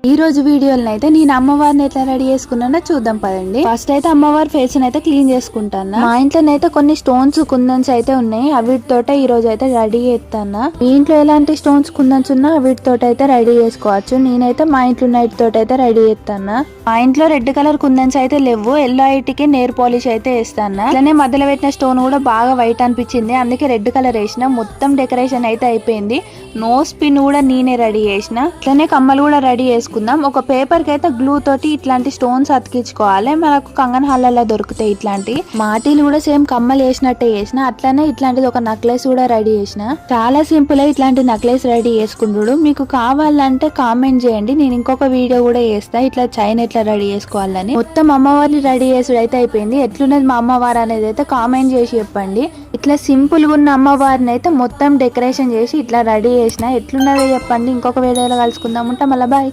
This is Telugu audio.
ఈ రోజు వీడియోలో అయితే నేను అమ్మవారిని ఎట్లా రెడీ చేసుకున్నానో చూద్దాం పదండి. ఫస్ట్ అయితే అమ్మవారి ఫేస్ అయితే క్లీన్ చేసుకుంటాను. మా ఇంట్లో అయితే కొన్ని స్టోన్స్ కుందన్స్ అయితే ఉన్నాయి. వీటితోటే ఈ రోజు అయితే రెడీ చేస్తాను. మీ ఇంట్లో ఎలాంటి స్టోన్స్ కుందన్స్ ఉన్నా వీటితో అయితే రెడీ చేసుకోవచ్చు. నేనైతే మా ఇంట్లో నైట్ తోటి అయితే రెడీ చేస్తాను. మా ఇంట్లో రెడ్ కలర్ కుందన్స్ అయితే లేవు. ఎల్లో ఐటికి నేర్ పాలిష్ అయితే వేస్తాను. అలానే మధ్యలో పెట్టిన స్టోన్ కూడా బాగా వైట్ అనిపించింది, అందుకే రెడ్ కలర్ వేసిన. మొత్తం డెకరేషన్ అయితే అయిపోయింది. నోస్ పిన్ కూడా నేనే రెడీ చేసిన. అట్లనే కమ్మలు కూడా రెడీ చేసుకుందాం. ఒక పేపర్ కి అయితే గ్లూ తోటి ఇట్లాంటి స్టోన్స్ అతికించుకోవాలి. మనకు కంగన్ హాల్లో దొరుకుతాయి ఇట్లాంటి. మాటీలు కూడా సేమ్ కమ్మలు వేసినట్టే చేసిన. అట్లనే ఇట్లాంటిది ఒక నెక్లెస్ కూడా రెడీ చేసిన. చాలా సింపుల్ ఇట్లాంటి నెక్లెస్ రెడీ చేసుకుంటాడు. మీకు కావాలంటే కామెంట్ చేయండి, నేను ఇంకొక వీడియో కూడా చేస్తా ఇట్లా చైన్ ఎట్లా రెడీ చేసుకోవాలని. మొత్తం అమ్మవారిని రెడీ చేసుడు అయితే అయిపోయింది. ఎట్లున్నది మా అమ్మవారు అనేది అయితే కామెంట్ చేసి చెప్పండి. ఇట్లా సింపుల్ గా ఉన్న అమ్మవారిని అయితే మొత్తం డెకరేషన్ చేసి ఇట్లా రెడీ చేసిన. ఎట్లున్నదో చెప్పండి. ఇంకొక వీడియోలో కలుసుకుందాం. ఉంటా మళ్ళీ బాయ్.